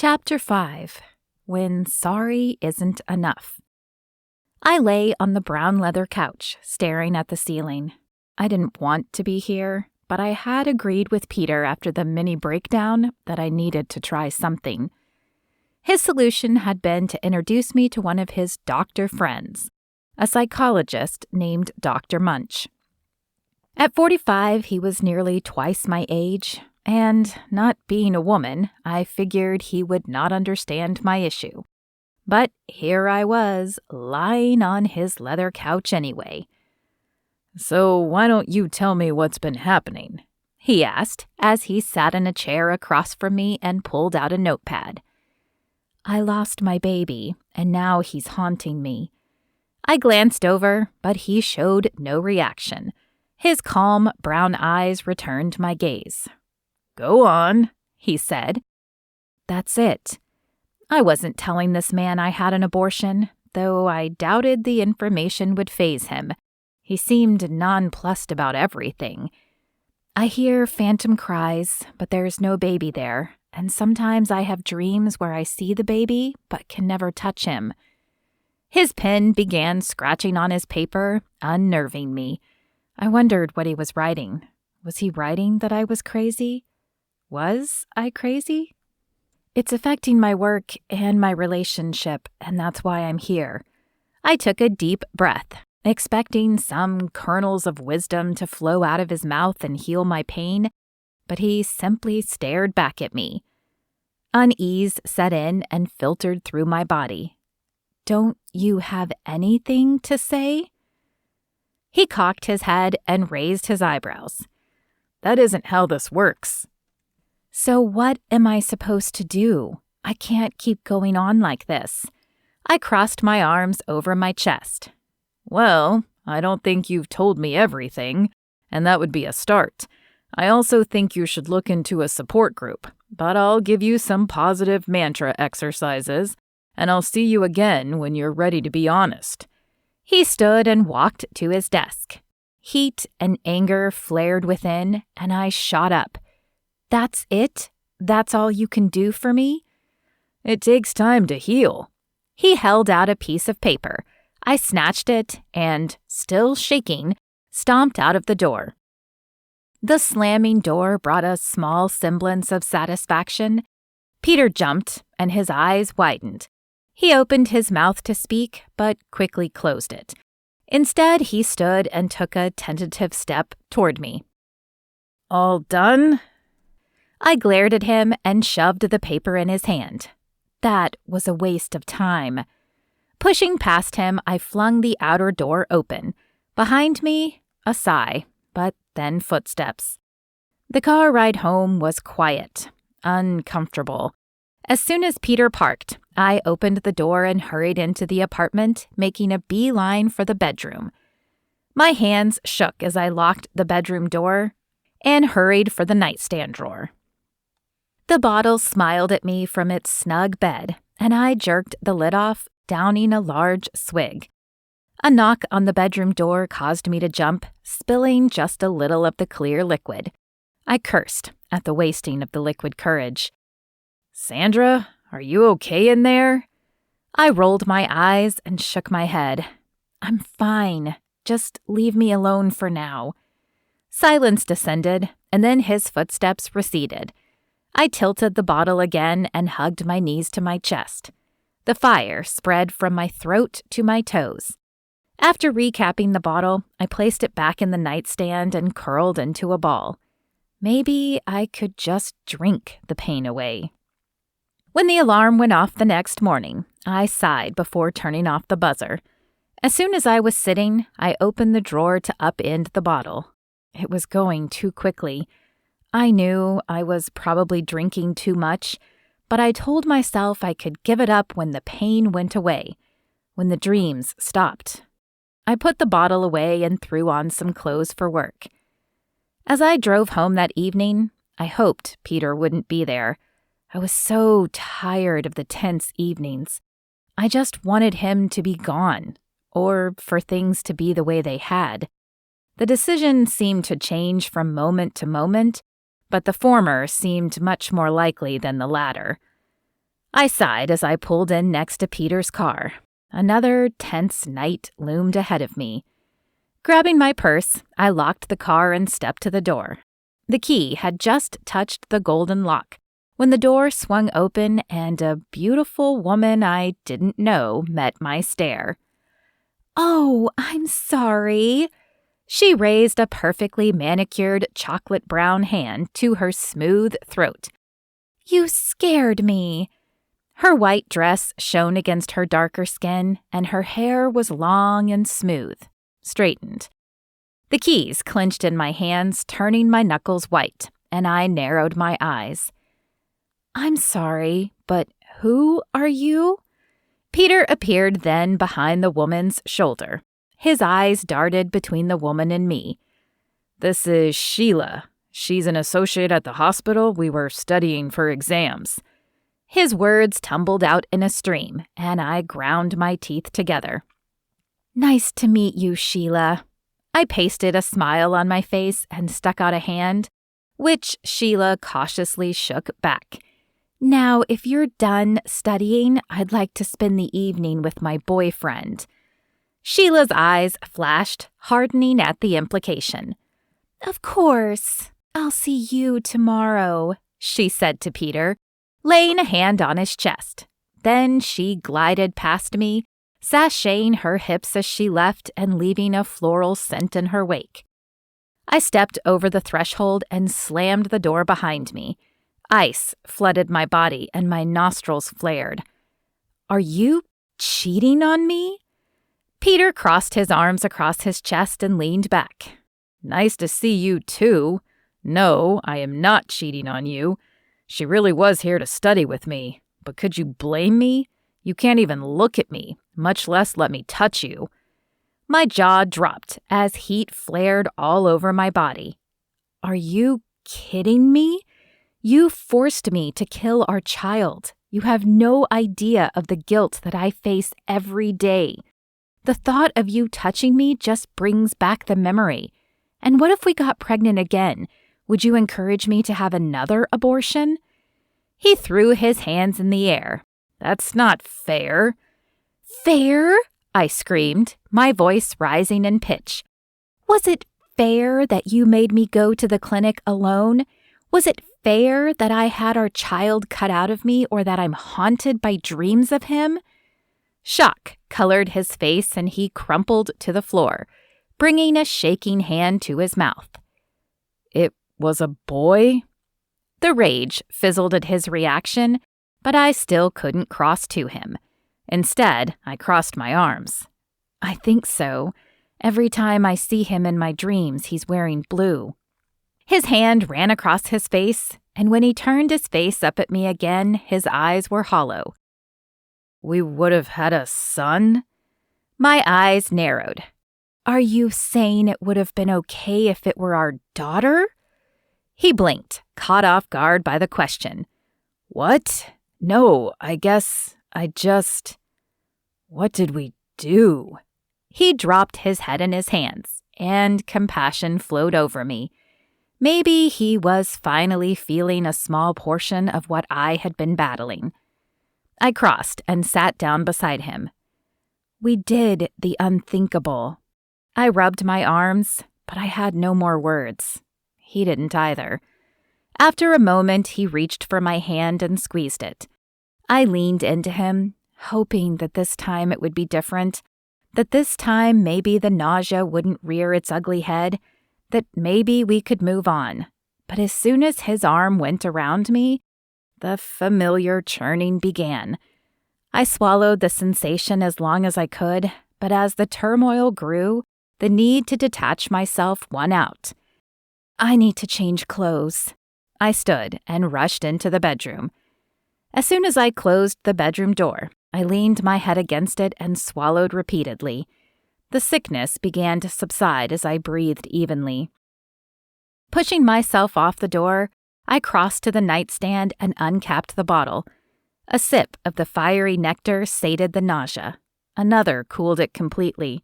Chapter 5. When Sorry Isn't Enough. I lay on the brown leather couch, staring at the ceiling. I didn't want to be here, but I had agreed with Peter after the mini breakdown that I needed to try something. His solution had been to introduce me to one of his doctor friends, a psychologist named Dr. Munch. At 45, he was nearly twice my age, and not being a woman, I figured he would not understand my issue. But here I was, lying on his leather couch anyway. "So why don't you tell me what's been happening?" he asked as he sat in a chair across from me and pulled out a notepad. I lost my baby, and now he's haunting me. I glanced over, but he showed no reaction. His calm brown eyes returned my gaze. "Go on," he said. That's it. I wasn't telling this man I had an abortion, though I doubted the information would faze him. He seemed nonplussed about everything. I hear phantom cries, but there's no baby there, and sometimes I have dreams where I see the baby but can never touch him. His pen began scratching on his paper, unnerving me. I wondered what he was writing. Was he writing that I was crazy? Was I crazy? It's affecting my work and my relationship, and that's why I'm here. I took a deep breath, expecting some kernels of wisdom to flow out of his mouth and heal my pain, but he simply stared back at me. Unease set in and filtered through my body. Don't you have anything to say? He cocked his head and raised his eyebrows. "That isn't how this works." So what am I supposed to do? I can't keep going on like this. I crossed my arms over my chest. "Well, I don't think you've told me everything, and that would be a start. I also think you should look into a support group, but I'll give you some positive mantra exercises, and I'll see you again when you're ready to be honest." He stood and walked to his desk. Heat and anger flared within, and I shot up. That's it? That's all you can do for me? "It takes time to heal." He held out a piece of paper. I snatched it and, still shaking, stomped out of the door. The slamming door brought a small semblance of satisfaction. Peter jumped, and his eyes widened. He opened his mouth to speak, but quickly closed it. Instead, he stood and took a tentative step toward me. "All done?" I glared at him and shoved the paper in his hand. That was a waste of time. Pushing past him, I flung the outer door open. Behind me, a sigh, but then footsteps. The car ride home was quiet, uncomfortable. As soon as Peter parked, I opened the door and hurried into the apartment, making a beeline for the bedroom. My hands shook as I locked the bedroom door and hurried for the nightstand drawer. The bottle smiled at me from its snug bed, and I jerked the lid off, downing a large swig. A knock on the bedroom door caused me to jump, spilling just a little of the clear liquid. I cursed at the wasting of the liquid courage. "Sandra, are you okay in there?" I rolled my eyes and shook my head. I'm fine. Just leave me alone for now. Silence descended, and then his footsteps receded. I tilted the bottle again and hugged my knees to my chest. The fire spread from my throat to my toes. After recapping the bottle, I placed it back in the nightstand and curled into a ball. Maybe I could just drink the pain away. When the alarm went off the next morning, I sighed before turning off the buzzer. As soon as I was sitting, I opened the drawer to upend the bottle. It was going too quickly. I knew I was probably drinking too much, but I told myself I could give it up when the pain went away, when the dreams stopped. I put the bottle away and threw on some clothes for work. As I drove home that evening, I hoped Peter wouldn't be there. I was so tired of the tense evenings. I just wanted him to be gone, or for things to be the way they had. The decision seemed to change from moment to moment, but the former seemed much more likely than the latter. I sighed as I pulled in next to Peter's car. Another tense night loomed ahead of me. Grabbing my purse, I locked the car and stepped to the door. The key had just touched the golden lock when the door swung open and a beautiful woman I didn't know met my stare. "Oh, I'm sorry." She raised a perfectly manicured chocolate brown hand to her smooth throat. "You scared me." Her white dress shone against her darker skin, and her hair was long and smooth, straightened. The keys clenched in my hands, turning my knuckles white, and I narrowed my eyes. "I'm sorry, but who are you?" Peter appeared then behind the woman's shoulder. His eyes darted between the woman and me. "This is Sheila. She's an associate at the hospital. We were studying for exams." His words tumbled out in a stream, and I ground my teeth together. "Nice to meet you, Sheila." I pasted a smile on my face and stuck out a hand, which Sheila cautiously shook back. "Now, if you're done studying, I'd like to spend the evening with my boyfriend." Sheila's eyes flashed, hardening at the implication. "Of course. I'll see you tomorrow," she said to Peter, laying a hand on his chest. Then she glided past me, sashaying her hips as she left and leaving a floral scent in her wake. I stepped over the threshold and slammed the door behind me. Ice flooded my body and my nostrils flared. "Are you cheating on me?" Peter crossed his arms across his chest and leaned back. "Nice to see you, too. No, I am not cheating on you. She really was here to study with me. But could you blame me? You can't even look at me, much less let me touch you." My jaw dropped as heat flared all over my body. "Are you kidding me? You forced me to kill our child. You have no idea of the guilt that I face every day. The thought of you touching me just brings back the memory. And what if we got pregnant again? Would you encourage me to have another abortion?" He threw his hands in the air. "That's not fair." "Fair?" I screamed, my voice rising in pitch. "Was it fair that you made me go to the clinic alone? Was it fair that I had our child cut out of me or that I'm haunted by dreams of him?" Shock colored his face and he crumpled to the floor, bringing a shaking hand to his mouth. "It was a boy?" The rage fizzled at his reaction, but I still couldn't cross to him. Instead, I crossed my arms. "I think so. Every time I see him in my dreams, he's wearing blue." His hand ran across his face, and when he turned his face up at me again, his eyes were hollow. "We would have had a son?" My eyes narrowed. "Are you saying it would have been okay if it were our daughter?" He blinked, caught off guard by the question. "What? No, I guess I just... What did we do?" He dropped his head in his hands, and compassion flowed over me. Maybe he was finally feeling a small portion of what I had been battling. I crossed and sat down beside him. "We did the unthinkable." I rubbed my arms, but I had no more words. He didn't either. After a moment, he reached for my hand and squeezed it. I leaned into him, hoping that this time it would be different, that this time maybe the nausea wouldn't rear its ugly head, that maybe we could move on. But as soon as his arm went around me, the familiar churning began. I swallowed the sensation as long as I could, but as the turmoil grew, the need to detach myself won out. "I need to change clothes." I stood and rushed into the bedroom. As soon as I closed the bedroom door, I leaned my head against it and swallowed repeatedly. The sickness began to subside as I breathed evenly. Pushing myself off the door, I crossed to the nightstand and uncapped the bottle. A sip of the fiery nectar sated the nausea. Another cooled it completely.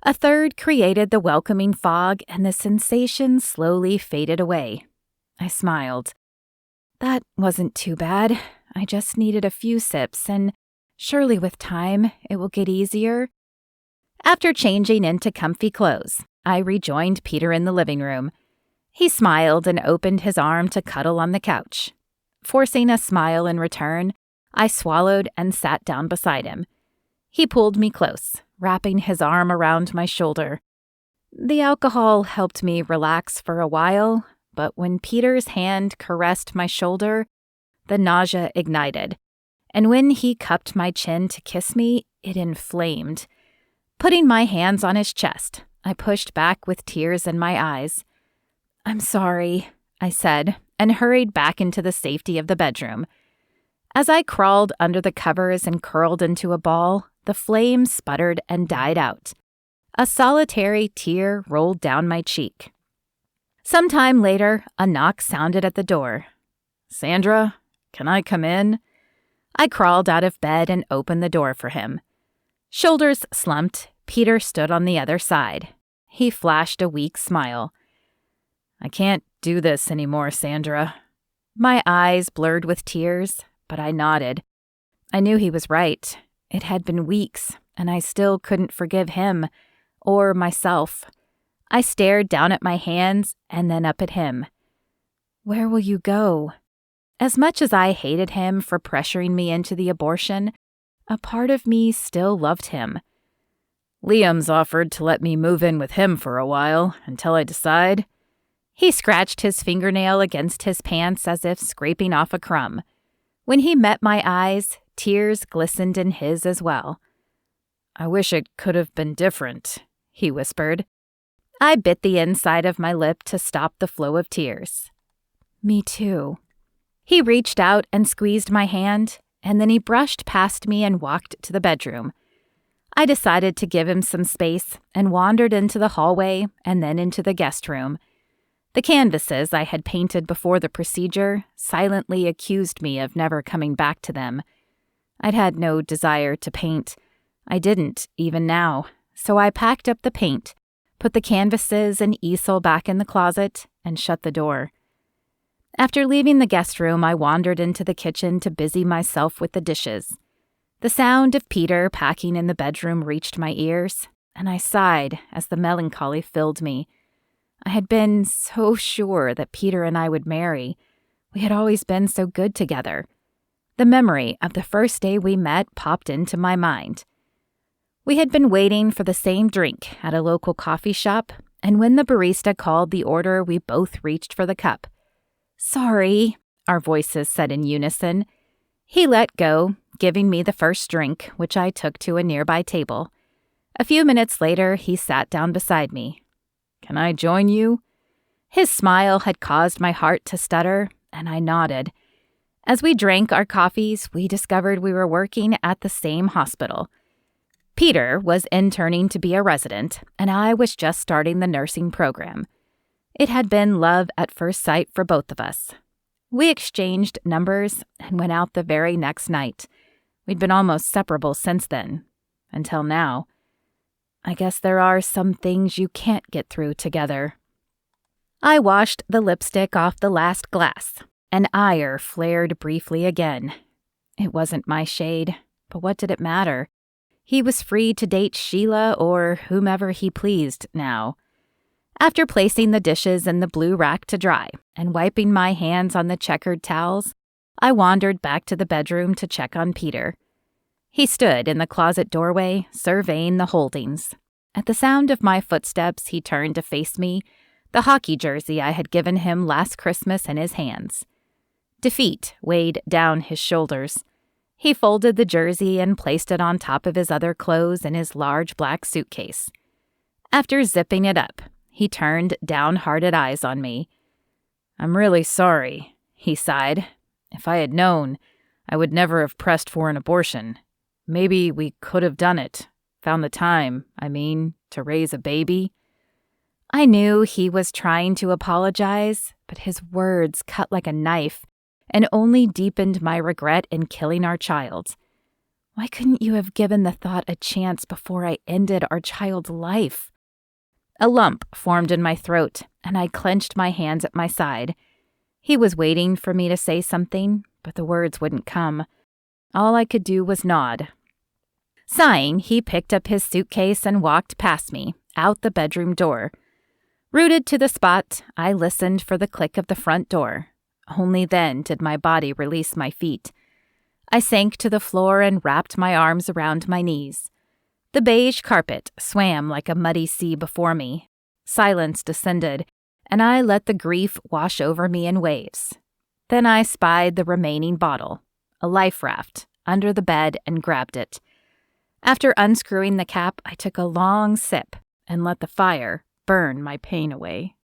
A third created the welcoming fog, and the sensation slowly faded away. I smiled. That wasn't too bad. I just needed a few sips, and surely with time, it will get easier." After changing into comfy clothes, I rejoined Peter in the living room. He smiled and opened his arm to cuddle on the couch. Forcing a smile in return, I swallowed and sat down beside him. He pulled me close, wrapping his arm around my shoulder. The alcohol helped me relax for a while, but when Peter's hand caressed my shoulder, the nausea ignited, and when he cupped my chin to kiss me, it inflamed. Putting my hands on his chest, I pushed back with tears in my eyes. "I'm sorry," I said, and hurried back into the safety of the bedroom. As I crawled under the covers and curled into a ball, the flame sputtered and died out. A solitary tear rolled down my cheek. Some time later, a knock sounded at the door. "Sandra, can I come in?" I crawled out of bed and opened the door for him. Shoulders slumped, Peter stood on the other side. He flashed a weak smile. "I can't do this anymore, Sandra." My eyes blurred with tears, but I nodded. I knew he was right. It had been weeks, and I still couldn't forgive him or myself. I stared down at my hands and then up at him. "Where will you go?" As much as I hated him for pressuring me into the abortion, a part of me still loved him. "Liam's offered to let me move in with him for a while, until I decide." He scratched his fingernail against his pants as if scraping off a crumb. When he met my eyes, tears glistened in his as well. "I wish it could have been different," he whispered. I bit the inside of my lip to stop the flow of tears. "Me too." He reached out and squeezed my hand, and then he brushed past me and walked to the bedroom. I decided to give him some space and wandered into the hallway and then into the guest room. The canvases I had painted before the procedure silently accused me of never coming back to them. I'd had no desire to paint. I didn't, even now, so I packed up the paint, put the canvases and easel back in the closet, and shut the door. After leaving the guest room, I wandered into the kitchen to busy myself with the dishes. The sound of Peter packing in the bedroom reached my ears, and I sighed as the melancholy filled me. I had been so sure that Peter and I would marry. We had always been so good together. The memory of the first day we met popped into my mind. We had been waiting for the same drink at a local coffee shop, and when the barista called the order, we both reached for the cup. "Sorry," our voices said in unison. He let go, giving me the first drink, which I took to a nearby table. A few minutes later, he sat down beside me. "Can I join you?" His smile had caused my heart to stutter, and I nodded. As we drank our coffees, we discovered we were working at the same hospital. Peter was interning to be a resident, and I was just starting the nursing program. It had been love at first sight for both of us. We exchanged numbers and went out the very next night. We'd been almost separable since then, until now. I guess there are some things you can't get through together. I washed the lipstick off the last glass, and ire flared briefly again. It wasn't my shade, but what did it matter? He was free to date Sheila or whomever he pleased now. After placing the dishes in the blue rack to dry and wiping my hands on the checkered towels, I wandered back to the bedroom to check on Peter. He stood in the closet doorway, surveying the holdings. At the sound of my footsteps, he turned to face me, the hockey jersey I had given him last Christmas in his hands. Defeat weighed down his shoulders. He folded the jersey and placed it on top of his other clothes in his large black suitcase. After zipping it up, he turned downhearted eyes on me. "I'm really sorry," he sighed. "If I had known, I would never have pressed for an abortion. Maybe we could have done it. Found the time, to raise a baby." I knew he was trying to apologize, but his words cut like a knife and only deepened my regret in killing our child. Why couldn't you have given the thought a chance before I ended our child's life? A lump formed in my throat, and I clenched my hands at my side. He was waiting for me to say something, but the words wouldn't come. All I could do was nod. Sighing, he picked up his suitcase and walked past me, out the bedroom door. Rooted to the spot, I listened for the click of the front door. Only then did my body release my feet. I sank to the floor and wrapped my arms around my knees. The beige carpet swam like a muddy sea before me. Silence descended, and I let the grief wash over me in waves. Then I spied the remaining bottle, a life raft, under the bed and grabbed it. After unscrewing the cap, I took a long sip and let the fire burn my pain away.